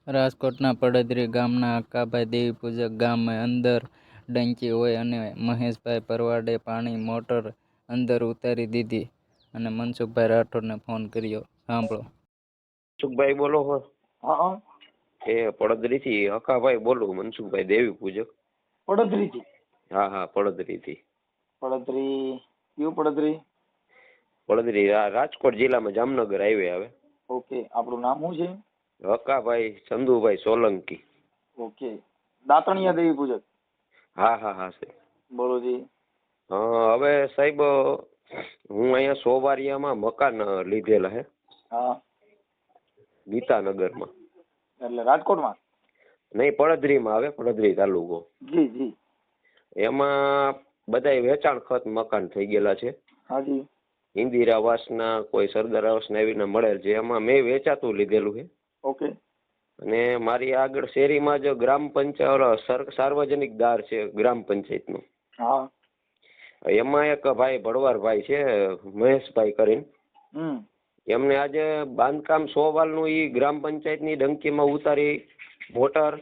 રાજકોટના પડદરી ગામના અક્કાભાઈ દેવીપૂજક ગામે અંદર ડંકી હોય અને મહેશભાઈ ભરવાડે પાણી મોટર અંદર ઉતારી દીધી અને મનસુખભાઈ રાઠોડને ફોન કર્યો. સાંભળો. મનસુખભાઈ બોલો હો? હા એ પડદરી થી અકાભાઈ બોલું, મનસુખભાઈ દેવી પૂજક. પડદરી થી? હા હા, પડદરી થી. પડદરી કયું પડદરી? પડદરી રાજકોટ જિલ્લામાં જામનગર હાઈવે આવે. ઓકે, આપણું નામ શું છે? અકાભાઈ ચંદુભાઈ સોલંકી. ઓકે, દાતણિયા દેવી પૂજક? હા હા હા સાહેબ. બોલો જી. હવે સાહેબ, હું અહીંયા સોવારિયામાં મકાન લીધેલા હે. હા, ગીતાનગરમાં. એટલે રાજકોટમાં? નહીં, પડદરીમાં આવે, પડદરી તાલુકો. જી જી. એમાં બધાય વેચાણ ખત મકાન થઈ ગયેલા છે. હાજી. ઇન્દિરા આવાસના, કોઈ સરદાર આવાસના એવીને મળેલ છે. એમાં મેં વેચાતું લીધેલું છે. ઓકે. અને મારી આગળ શેરીમાં જ ગ્રામ પંચાયત સાર્વજનિક દાર છે ગ્રામ પંચાયતનું. હા. એમાં એક ભાઈ ભડવારભાઈ છે, મહેશભાઈ કરીને. એમને આજે બાંધકામ 100 વાલનું ઈ ગ્રામ પંચાયતની ડંકીમાં ઉતારી મોટર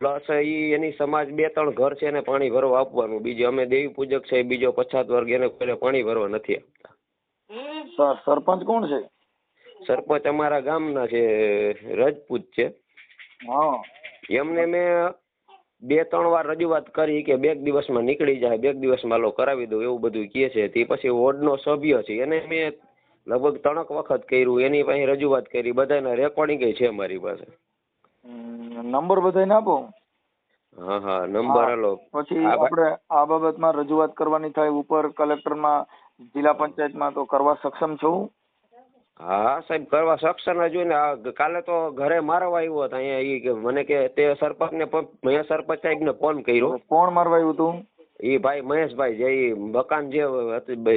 પ્લસ ઈ એની સમાજ 2-3 ઘર છે એને પાણી ભરવા આપવાનું. બીજું અમે દેવી પૂજક છે, બીજો પછાત વર્ગ, એને કોઈ પાણી ભરવા નથી આપતા. સરપંચ કોણ છે? સરપંચ અમારા ગામના છે, રજપૂત છે. હા. એમને મેં 2-3 વાર રજૂઆત કરી કે 2 દિવસમાં નીકળી જાય, 2 દિવસમાં લો કરાવી દઉં, એવું બધું કહે છે. તે પછી વોર્ડનો સભ્ય છે એને મેં લગભગ 3 વખત કર્યું, એની પાસે રજૂઆત કરી, બધાના રેકોર્ડિંગ છે મારી પાસે. નંબર બધાને આપો. હા હા, નંબર હાલો. પછી આપણે આ બાબતમાં રજૂઆત કરવાની થાય ઉપર કલેક્ટરમાં, જિલ્લા પંચાયતમાં, તો કરવા સક્ષમ છો? હા સાહેબ, કરવા સક્ષમ જ હોય ને. કાલે તો ઘરે મારવા આવ્યો હતો અહીંયા. ઈ કે મને કે તે સરપંચને, મેં સરપંચ સાહેબને ફોન કર્યો. કોણ મારવા આવ્યું હતું? ઈ ભાઈ મહેશભાઈ, જે ઈ મકાન જે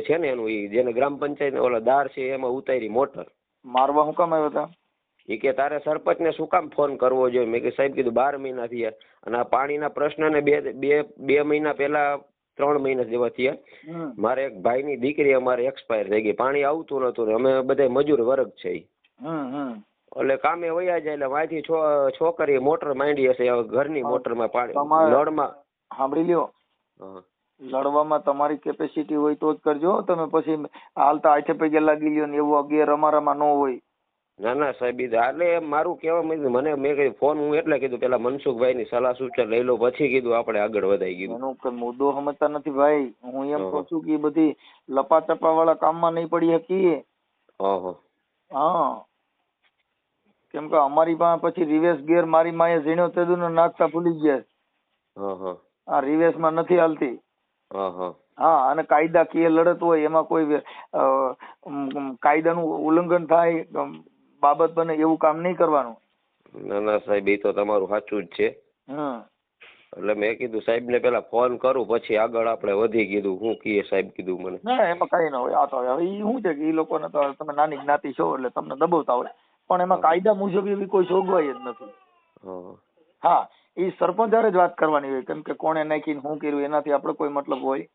છે ને એનું, ઈ જેને ગ્રામ પંચાયત ઓલા દાર છે એમાં ઉતારી મોટર. મારવા શું કામ આવ્યા હતા? ઈ કે તારે સરપંચને શું કામ ફોન કરવો જોઈએ? મેં કે સાહેબ કીધું 12 મહિના થયા અને આ પાણીના પ્રશ્નને બે મહિના પહેલા 3 મહિના જેવા થયા. મારે એક ભાઈની દીકરી અમારે એક્સપાયર થઈ ગઈ, પાણી આવતું નતું ને અમે બધા મજૂર વર્ગ છે. એટલે કામે વયા જાય એટલે માથી છોકરી મોટર માંડી હશે, ઘરની મોટરમાં પાણી નળમાં. સાંભળી લ્યો, લડવામાં તમારી કેપેસિટી હોય તો જ કરજો. તમે પછી હાલતા હાથે પગે લાગી લ્યો ને એવું અગિયાર અમારામાં ન હોય. ના ના સાહેબ, એટલે મારું કહેવા મને મેં કીધું ફોન, હું એટલે કીધું પેલા મનસુખભાઈ ની સલાહ સૂચન લઈ લો, પછી કીધું આપણે આગળ વધાઈ ગયું. એનો કઈ મુદ્દો સમજતા નથી ભાઈ. હું એમ કહું છું કે બધી લપાચપા વાળા કામમાં નહીં પડી શકીએ. હા, કેમ કે અમારી પાસે પછી રિવેશ ગેર મારી માએ ઝીણો તેદુ નાખતા ભૂલી ગયા. હા, રિવેશ માં નથી હાલતી. હા, અને કાયદાકીય લડત હોય એમાં કોઈ કાયદાનું ઉલ્લંઘન થાય બાબત બને એવું કામ નહીં કરવાનું. ના ના સાહેબ, એ તો તમારું સાચું જ છે. એટલે મેં કીધું સાહેબ ને પેલા ફોન કરું પછી આગળ આપણે વધી. કીધું હું કીએ સાહેબ, કીધું મને. ના, એમાં કઈ ના હોય. આ તો હવે એ શું છે કે એ લોકોને તો તમે નાની જ્ઞાતિ છો એટલે તમને દબાવતા હોય, પણ એમાં કાયદા મુજબ એવી કોઈ જોગવાઈ જ નથી. હા, એ સરપંચ હારે જ વાત કરવાની હોય, કેમ કે કોણે નાખીને શું કર્યું એનાથી આપણે કોઈ મતલબ હોય.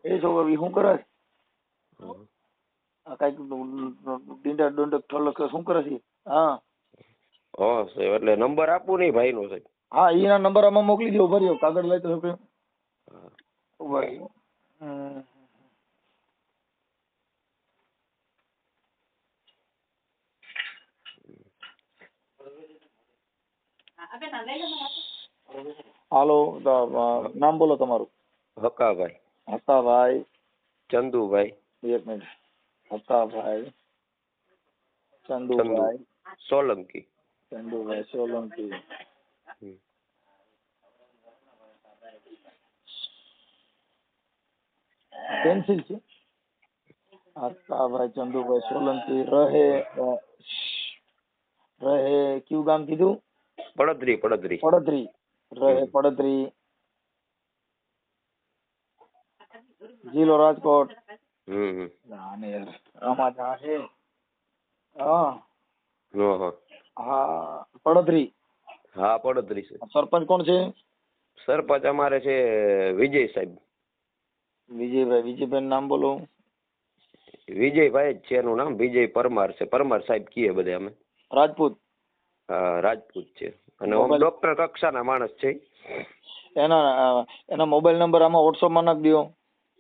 એ છોકરો શું કરે છે? કઈક ડીંડા ડોંડક ઠલક શું કરે છે? હા એટલે નંબર આપવું નહીં ભાઈ નો સાહેબ? હા, એના નંબર આમાં મોકલી દો. ભર્યો કાગળ લઈ તો શું? હાલો, નામ બોલો તમારું. હકાભાઈ. હકાભાઈ ચંદુભાઈ. 1 મિનિટ. હકાભાઈ ચંદુભાઈ સોલંકી. ચંદુભાઈ સોલંકી. પેન્સિલ છે. હકાભાઈ ચંદુભાઈ સોલંકી રહે કયું ગામ કીધું? પડદરી. પડદરી રહે. પડદરી, જિલ્લો રાજકોટ. આમાં જા છે. હા, પડદરી. હા, પડદરી છે. સરપંચ કોણ છે? સરપંચ અમારે છે વિજય સાહેબ. વિજયભાઈ નામ બોલો. વિજયભાઈ જ છે એનું નામ. વિજય પરમાર છે. પરમાર સાહેબ કીએ બધા અમે. રાજપૂત? રાજપૂત છે અને આમ ડોક્ટર કક્ષાના માણસ છે. એના મોબાઈલ નંબર આમાં વોટ્સઅપમાં નાખી દો.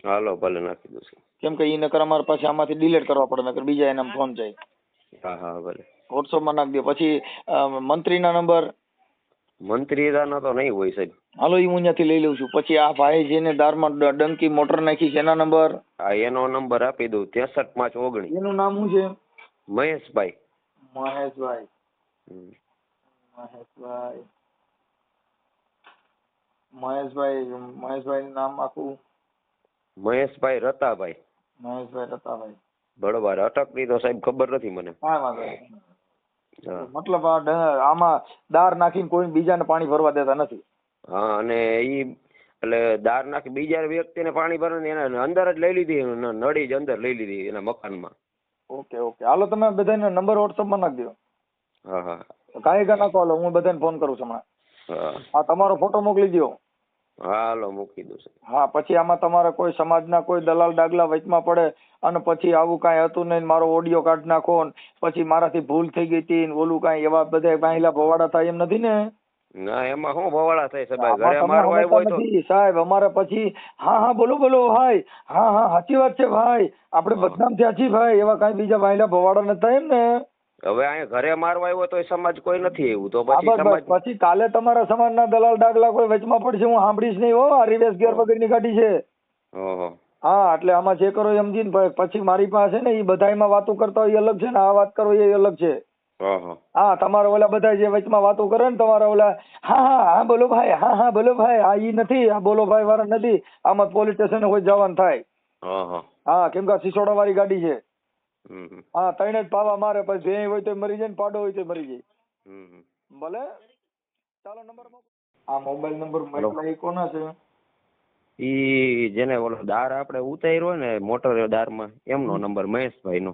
હાલો ભલે નાખી દઉં છું. કેમ કે ઈ નકર અમારે પાછી આમાંથી ડિલીટ કરવા પડે, નકર બીજા એના ફોન જાય. હા હા ભલે. વોટ્સઅપમાં નાખી દો. પછી મંત્રીના નંબર. મંત્રીના તો નહીં હોય સાહેબ. હાલો ઈ હું ત્યાંથી લઈ લઉં છું. પછી આ ભાઈ જેને દારમાં ડંકી મોટર નાખી છે એના નંબર. હા એનો નંબર આપી દઉં 63 519. એનું નામ શું છે? મહેશભાઈ. મહેશભાઈ. મહેશભાઈ. મહેશભાઈ નામ આખું? મહેશભાઈ રતાભાઈ. મહેશભાઈ રતાભાઈ. બરોબર. અટકની તો સાહેબ ખબર નથી મને. હા વાંધો નહીં. મતલબ આમાં દાર નાખીને કોઈ બીજાને પાણી ભરવા દેતા નથી. હા અને ઈ એટલે દાર નાખી બીજા વ્યક્તિને પાણી ભરવાની એના અંદર જ લઈ લીધી, નળી જ અંદર લઈ લીધી એના મકાનમાં. ઓકે ઓકે હાલો તમે બધાને નંબર વોટ્સઅપમાં નાખી દો. હા હા કાંઈ કા નાખો. હાલો હું બધાને ફોન કરું છું હમણાં. હા તમારો ફોટો મોકલી દો. હાલો મૂકી દઉં. હા પછી આમાં તમારા કોઈ સમાજના કોઈ દલાલ ડાગલા વચમાં પડે અને પછી આવું કાંઈ હતું નહીં, મારો ઓડિયો કાઢી નાખો, પછી મારાથી ભૂલ થઈ ગઈ હતી ઓલું કાંઈ એવા બધા બાંયલા ભવાડા થાય એમ નથી ને? ના એમાં શું ભવાડા થાય સાહેબ? ઘરે મારવા આવ્યો હોય તો સાહેબ અમારે પછી હા હા બોલો બોલો ભાઈ, હા હા સાચી વાત છે ભાઈ, આપણે બદનામ થયા છીએ ભાઈ, એવા કાંઈ બીજા બાંયલા ભવાડા નથી થાય એમ ને? હવે અહીંયા ઘરે મારવા આવ્યો તો સમાજ કોઈ નથી એવું તો પછી સમાજ પછી કાલે તમારા સમાજના દલાલ ડાગલા કોઈ વચમાં પડશે હું સાંભળીશ નહીં હો. આ રિવેશ ગેર વગરની ગાડી છે. હા એટલે આમાં જે કરો સમજીને પછી મારી પાસે ને એ બધામાં વાતો કરતા હોય એ અલગ છે ને આ વાત કરો એ અલગ છે. હા તમારા ઓલા બધા જે વચમાં વાતો કરે ને તમારા ઓલા હા હા હા બોલો ભાઈ, હા હા બોલો ભાઈ, આ ઈ નથી, આ બોલો ભાઈ વાળા નથી, આમાં પોલીસ સ્ટેશન કોઈ જવાનું થાય. હા કેમ કે સિસોડા વાળી ગાડી છે. હા ત્રણે જ પાવા મારે, પછી ભેં હોય તો મરી જાય ને પાડો હોય તો મરી જાય. ભલે ચાલો નંબર આ મોબાઈલ નંબર મોકલા એ કોના છે? ઈ જેને ઓલો દાર આપણે ઉતાર્યો ને મોટર દારમાં એમનો નંબર મહેશભાઈ નો.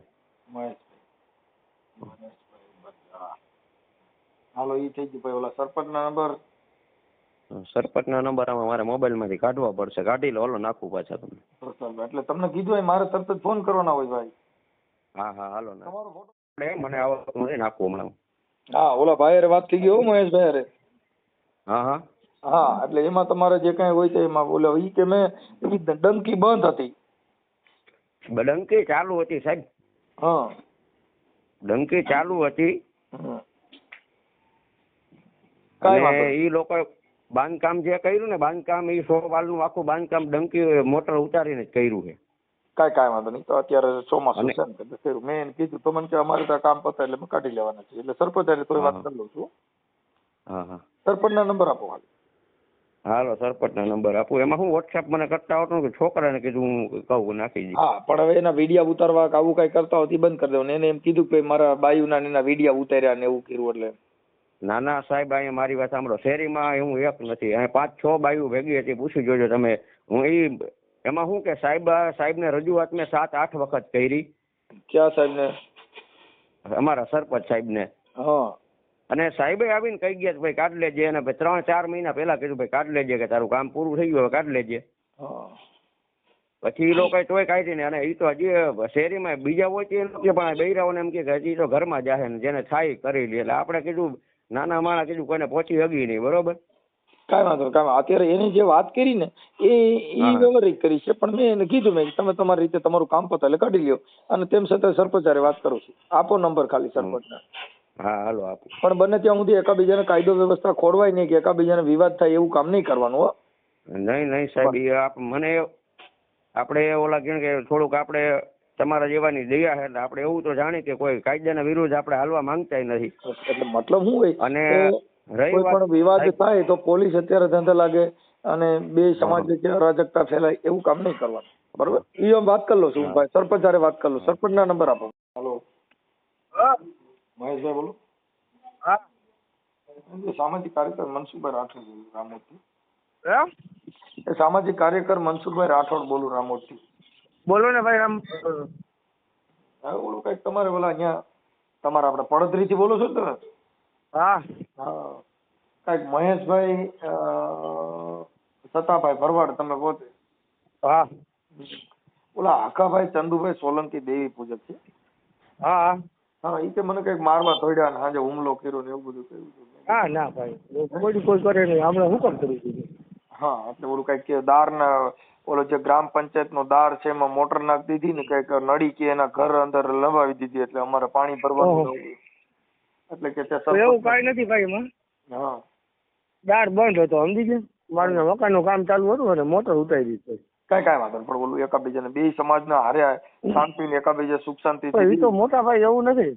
હાલો ઈ થઈ ગયું. ભાઈ ઓલા સરપંચ ના નંબર? સરપંચ ના નંબર આમાં મારે મોબાઈલ માંથી કાઢવા પડશે. કાઢી લો હાલો નાખું પાછા તમને. એટલે તમને કીધું મારે તરત જ ફોન કરવાના હોય ભાઈ. હા હા હાલો તમારો ફોટો મને આવડતું નથી નાખવું હમણાં. હા ઓલા ભાઈ અરે વાત થઈ ગઈ હો મહેશભાઈ અરે. હા હા હા એટલે એમાં તમારે જે કઈ હોય તો એમાં બોલો ઈ કે મેં ડંકી બંધ હતી. ડંકી ચાલુ હતી સાહેબ. હા ડંકી ચાલુ હતી કાઈ વાંધો અને ઈ લોકો બાંધકામ જે કર્યું ને બાંધકામ ઈ 100 વાળનું આખું બાંધકામ ડંકી મોટર ઉતારીને જ કર્યું છે. કાઈ વાંધો નહીં. તો અત્યારે ચોમાસું છે ને કર્યું મેં એને કીધું તો મને કે અમારે ત્યાં કામ પતા એટલે મેં કાઢી લેવાના છે. એટલે સરપંચ હારે તો વાત કરી લઉં છું. હા હા સરપંચ ના નંબર આપો. હાલો સરપંચ ના નંબર આપું. એમાં હું વોટ્સએપ મને કરતા આવતું કે છોકરાને કીધું હું કહું નાખી દઉં. હા પણ હવે એના વિડિયા ઉતારવા કે આવું કઈ કરતા હોય બંધ કરી દેવાનું. એને એમ કીધું કે મારા બાયુના એના વિડિયા ઉતાર્યા ને એવું કર્યું. એટલે ના ના સાહેબ અહીંયા મારી વાત સાંભળો. શેરીમાં હું એક નથી, અહીંયા 5-6 બાયું ભેગી હતી. પૂછી જોજો તમે. હું એમાં શું કે સાહેબને રજૂઆત મેં 7-8 વખત કરી. ક્યાં સાહેબને? અમારા સરપંચ સાહેબને. હા અને સાહેબે આવીને કહી ગયા ભાઈ કાઢ લેજે. અને 3-4 મહિના પહેલા કીધું ભાઈ કાઢ લેજે કે તારું કામ પૂરું થઈ ગયું કાઢ લેજે. પછી એ લોકો તોય કાઢી ને અને એ તો હજી શેરીમાં બીજા હોય તો પણ બૈરાઓને એમ કે હજી તો ઘરમાં જાહે ને જેને થાય કરી લે. એટલે આપણે કીધું નાના માણસ કીધું કોઈને પહોંચી હગી નહીં. બરોબર કાંઈ વાંધો કાંઈ. અત્યારે એની જે વાત કરી ને એ વ્યવહારિક કરી છે. પણ મેં એને કીધું મેં તમે તમારી રીતે તમારું કામ પતા એટલે કાઢી લ્યો. અને તેમ છતાં સરપંચ હારે વાત કરું છું. આપો નંબર ખાલી સરપંચના. હા હાલો આપો. પણ બને ત્યાં સુધી એકાબીજાને કાયદો વ્યવસ્થા ખોરવાય નહીં કે એકાબીજાને વિવાદ થાય એવું કામ નહીં કરવાનું હો. નહીં સાહેબ મને આપણે ઓલા કે થોડુંક આપણે તમારા જેવાની દયા છે એટલે આપણે એવું તો જાણી કે કોઈ કાયદાના વિરુદ્ધ આપણે હાલવા માંગતા નથી. એટલે મતલબ શું હોય અને કોઈ પણ વિવાદ થાય તો પોલીસ અત્યારે ધંધા લાગે અને બે સમાજ વચ્ચે અરાજકતા ફેલાય એવું કામ નહીં કરવાનું. બરોબર એ વાત કરી લો છું ભાઈ. સરપંચ હારે વાત કરી લો. સરપંચ ના નંબર આપો. હેલો મહેશભાઈ બોલો. હા સામાજિક કાર્યકર મનસુખભાઈ રાઠોડ બોલું રામોદથી. સામાજિક કાર્યકર મનસુખભાઈ રાઠોડ બોલું રામોદથી. બોલો ને ભાઈ. આમ ઓલું કઈક તમારે ઓલા અહીંયા તમારા આપણે પડદરી થી બોલો છો ને તમે? હા હા કઈક મહેશભાઈ સતાભાઈ ભરવાડ તમે પોતે? હા ઓલા આકાભાઈ ચંદુભાઈ સોલંકી દેવી પૂજક છે. હા હા ઈ કે મને કઈક મારવા તોડ્યા ને સાંજે હુમલો કર્યો ને એવું બધું કહ્યું હતું. હા ના ભાઈ કોઈ કરે નહીં, આપણે શું કામ કરીશું? હા એટલે ઓલું કઈક કે દાર ના ઓલો જે ગ્રામ પંચાયત નો દાર છે એમાં મોટર નાખી દીધી ને કઈક નળી કે એના ઘર અંદર લંબાવી દીધી એટલે અમારે પાણી ભરવાનું ઓહો. નહોતું. એટલે કે તે તો એવું સરપંચ કાંઈ નથી ભાઈ એમાં. હા દાર બંધ હતો, સમજી ગયા? મારું મકાનનું કામ ચાલુ હતું અને મોટર ઉતારી દીધી. કાંઈ વાંધો નહીં પણ ઓલું એકાબીજાને બે સમાજના હારે શાંતિને એકાબીજા સુખ શાંતિ પણ એ તો મોટા ભાઈ એવું નથી.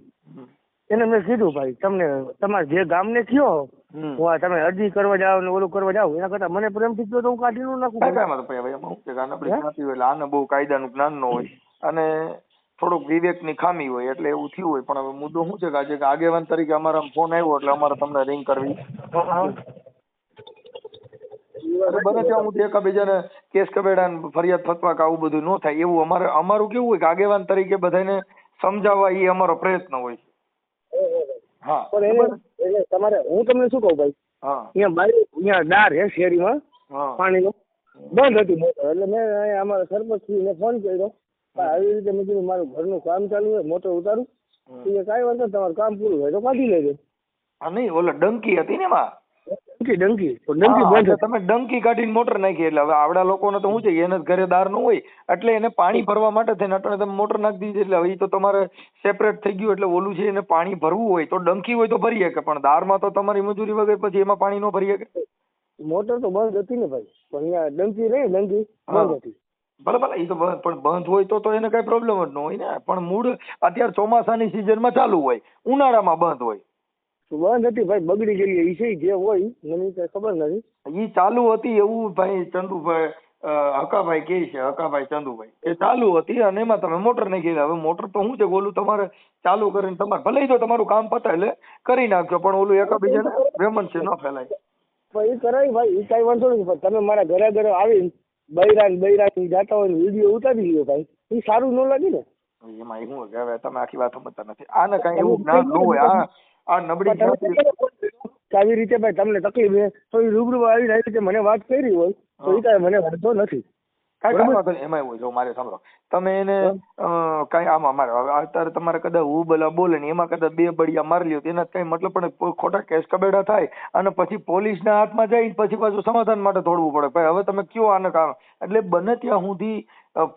એને મેં કીધું ભાઈ તમને તમારે જે ગામને કયો તમે અરજી કરવા જાઓ ને ઓલું કરવા જાઓ એના કરતા મને પ્રેમથી કહો તો હું કાઢી નું નાખું. કાંઈ વાંધો ભાઈ હવે એમાં શું છે કે આને આપણી જ્ઞાતિ હોય એટલે આને બહુ કાયદાનું જ્ઞાન ન હોય અને થોડુંક વિવેકની ખામી હોય એટલે એવું થયું હોય. પણ હવે મુદ્દો શું છે કે આજે આગેવાન તરીકે અમારા ફોન આવ્યો એટલે અમારે તમને રિંગ કરવી. બને ત્યાં હું એકાબીજાને કેસ કબેડા ફરિયાદ ફતવા કે આવું બધું ન થાય એવું અમારું કેવું હોય કે આગેવાન તરીકે બધાને સમજાવવા એ અમારો પ્રયત્ન હોય. હા એટલે તમારે હું તમને શું કહું ભાઈ, અહીંયા દાર હે શેરીમાં પાણીનો બંધ હતી મોટર એટલે મેં અમારા સરપંચને ફોન કર્યો આવી રીતે મેં કીધું મારું ઘરનું કામ ચાલુ હોય મોટર ઉતારું કાંઈ વાંધો તમારું કામ પૂરું હોય તો કાઢી લેજો. હા નહીં ઓલા ડંકી હતી ને એમાં ડંકી બંધ. તમે ડંકી કાઢીને મોટર નાખી એટલે હવે આવડા લોકોને તો શું છે એને ઘરે દાર નું હોય એટલે એને પાણી ભરવા માટે થઈને અટાણે તમે મોટર નાખી દીધી એટલે હવે તો તમારે સેપરેટ થઈ ગયું એટલે ઓલું છે એને પાણી ભરવું હોય તો ડંકી હોય તો ભરી શકે પણ દારમાં તો તમારી મજૂરી વગર પછી એમાં પાણી ન ભરી શકે. મોટર તો બંધ હતી ને ભાઈ પણ અહીંયા ડંકી નહીં ડંકી બંધ હતી. ભલે ભલે એ તો પણ બંધ હોય તો એને કઈ પ્રોબ્લેમ જ ન હોય ને પણ મૂળ અત્યારે ચોમાસાની સિઝનમાં ચાલુ હોય ઉનાળામાં બંધ હોય. બંધ હતી ભાઈ બગડી ગયેલી એ છે જે હોય મને કઈ ખબર નથી. ઈ ચાલુ હતી એવું ભાઈ ચંદુભાઈ હકાભાઈ કે છે હકાભાઈ ચંદુભાઈ એ ચાલુ હતી અને એમાં તમે મોટર નાખી. હવે મોટર તો શું છે ઓલું તમારે ચાલુ કરીને તમારે ભલે તો તમારું કામ પતાય એટલે કરી નાખજો પણ ઓલું એકાબીજાને વેમન છે ન ફેલાય. એ કરાય ભાઈ એ કઈ વાંધો નથી પણ તમે મારા ઘરે ઘરે આવીને બૈરા જાતા હોય વિડીયો ઉતારી લ્યો ભાઈ એ સારું ન લાગે ને. એમાં શું કે હવે તમે આખી વાત સમજતા નથી આને કઈ એવું જ્ઞાન ન હોય આ નબળી આવી રીતે ભાઈ તમને તકલીફ છે તો એ રૂબરૂ આવીને આવી રીતે મને વાત કરી હોય તો એ કાંઈ મને વાંધો નથી. એમાં એવું જો મારે સાંભળો તમે એને કઈ આમાં મારે હવે અત્યારે તમારે કદાચ હું બોલે ને એમાં કદાચ બે બળિયા મારી લ્યો એના કઈ મતલબ પણ ખોટા કેસ કબેડા થાય અને પછી પોલીસના હાથમાં જાય પછી પાછું સમાધાન માટે દોડવું પડે ભાઈ હવે તમે કયો આને કામ એટલે બને ત્યાં સુધી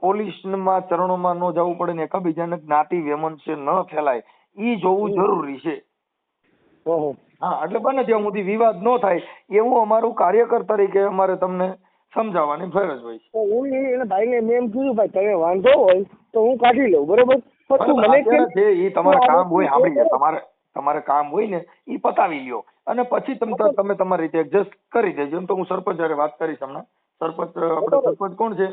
પોલીસમાં ચરણોમાં ન જવું પડે ને એકાબીજાને જ્ઞાતિ વેમનસ્ય ન ફેલાય ઈ જોવું જરૂરી છે. હા એટલે બને ત્યાં સુધી વિવાદ ન થાય એવું અમારું કાર્યકર તરીકે અમારે તમને સમજાવવાની ફરજ હોય છે. હું એને ભાઈને મેં એમ કીધું ભાઈ તમે વાંધો હોય તો હું કાઢી લઉં બરોબર છે એ તમારે કામ હોય સાંભળી જાય તમારે કામ હોય ને એ પતાવી લ્યો અને પછી તમે તમારી રીતે એડજસ્ટ કરી દેજો. એમ તો હું સરપંચ હારે વાત કરીશ હમણાં. સરપંચ આપણે સરપંચ કોણ છે?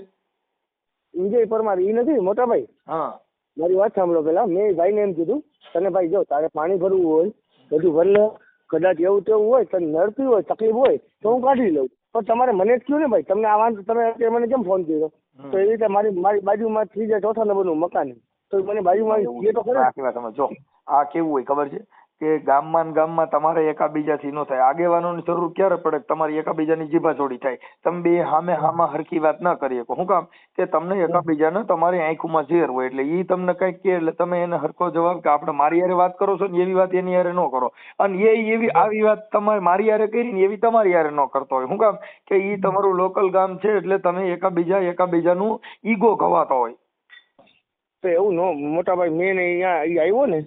વિજય પરમાર ઈ નથી મોટા ભાઈ? હા મારી વાત સાંભળો પેલા મેં ભાઈને એમ કીધું તને ભાઈ જો તારે પાણી ભરવું હોય બધું ભર લે કદાચ એવું તેવું હોય તને નડતી હોય તકલીફ હોય તો હું કાઢી લઉં પણ તમારે મને જ કહ્યું ને ભાઈ તમને આ વાંધો તમે મને કેમ ફોન કર્યો તો એવી રીતે મારી બાજુમાં 3 ચોથા નંબરનું મકાન તો મને બાજુમાં એ તો ખરે. જો આ કેવું હોય ખબર છે કે ગામમાં તમારે એકાબીજાથી ન થાય આગેવાનોની જરૂર ક્યારે પડે તમારી એકાબીજાની જીભાજોડી થાય તમે બે હામે હામાં હરખી વાત ના કરી શકો. શું કામ કે તમને એકાબીજાને તમારી આંખોમાં ઝેર હોય એટલે ઈ તમને કઈક કે એટલે તમે એને હરખો જવાબ કે આપણે મારી હારે વાત કરો છો ને એવી વાત એની હારે ન કરો અને એવી આવી વાત તમારે મારી હારે કરી ને એવી તમારી હારે ન કરતો હોય. શું કામ કે ઈ તમારું લોકલ ગામ છે એટલે તમે એકાબીજાનું ઈગો ગવાતો હોય. તો એવું નો મોટા ભાઈ મેં અહીંયા આવ્યો ને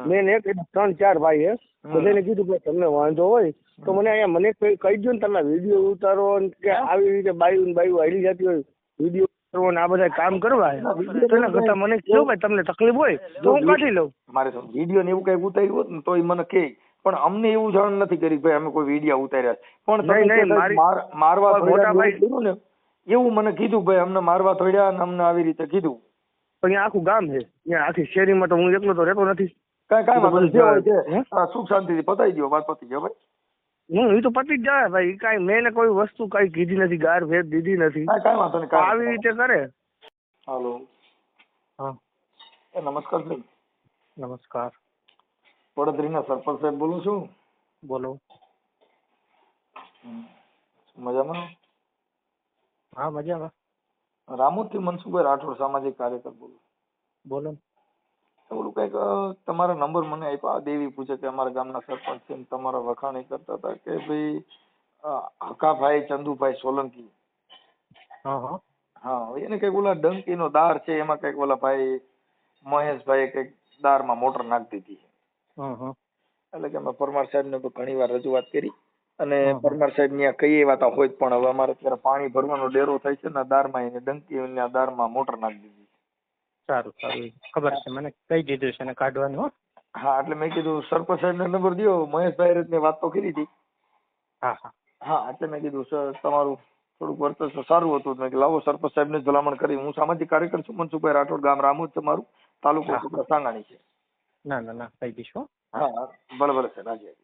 મેં 3-4 ભાઈ હે બધાને કીધું કે તમને વાંધો હોય તો મને અહીંયા મને કહી દો ને તમે વિડીયો ઉતારો કે આવી રીતે બાયું હાલી જતી હોય વિડીયો ઉતારવો ને આ બધા કામ કરવા તેના કરતા મને કહો ભાઈ તમને તકલીફ હોય તો હું કાઢી લઉં. મારે તો વિડીયો ને એવું કઈ ઉતાર્યું હોત ને તો મને કે પણ અમને એવું જાણ નથી કરી ભાઈ અમે કોઈ વિડીયો ઉતાર્યા પણ મારવા મોટા ભાઈ ને એવું મને કીધું ભાઈ અમને મારવા થોડ્યા અને અમને આવી રીતે કીધું. અહીંયા આખું ગામ છે અહીંયા આખી શેરીમાં તો હું એકલો તો રહેતો નથી. કઈ સુખ શાંતિથી પતાવી દો વાત પતી ગયો ભાઈ. એ તો પતી જ જાય ભાઈ કઈ મેં કોઈ વસ્તુ કઈ કીધી નથી ગાર ભેદ દીધી નથી આવી રીતે કરે. હાલો હા નમસ્કાર સાહેબ. નમસ્કાર વડોદરીના સરપંચ સાહેબ બોલું છું. બોલો. મજામાં? હા મજામાં. રામોદ થી મનસુખભાઈ રાઠોડ સામાજિક કાર્યકર બોલું. બોલો. ઓલું કઈક તમારા નંબર મને આપ્યા. દેવી પૂછે કે અમારા ગામના સરપંચ છે ને તમારા વખાણી કરતા હતા કે ભાઈ હકાભાઈ ચંદુભાઈ સોલંકી. હા એને કઈક ઓલા ડંકીનો દાર છે એમાં કઈક ઓલા ભાઈ મહેશભાઈ કઈક દારમાં મોટર નાખી દીધી. એટલે કે અમે પરમાર સાહેબ ને ઘણી વાર રજૂઆત કરી અને પરમાર સાહેબ ત્યાં કઈ એવા તા હોય પણ હવે અમારે અત્યારે પાણી ભરવાનો ડેરો થાય છે ને દારમાં એને ડંકી દારમાં મોટર નાખી દીધી. સારું સારું ખબર છે મને કહી દીધું છે ને કાઢવાનું હો. હા એટલે મેં કીધું સરપંચ સાહેબ ને નંબર દો. મહેશભાઈ ને વાત તો કરી હતી. હા હા હા એટલે મેં કીધું સર તમારું થોડુંક વર્તન સારું હતું. મેં લાવો સરપંચ સાહેબ ને ભલામણ કરી. હું સામાજિક કાર્યકર છું મનસુખભાઈ રાઠોડ, ગામ રામોદ છે મારું, તાલુકો સાંગાણી છે. ના ના ના કહી દઈશું. હા ભલે ભલે સર હાજી.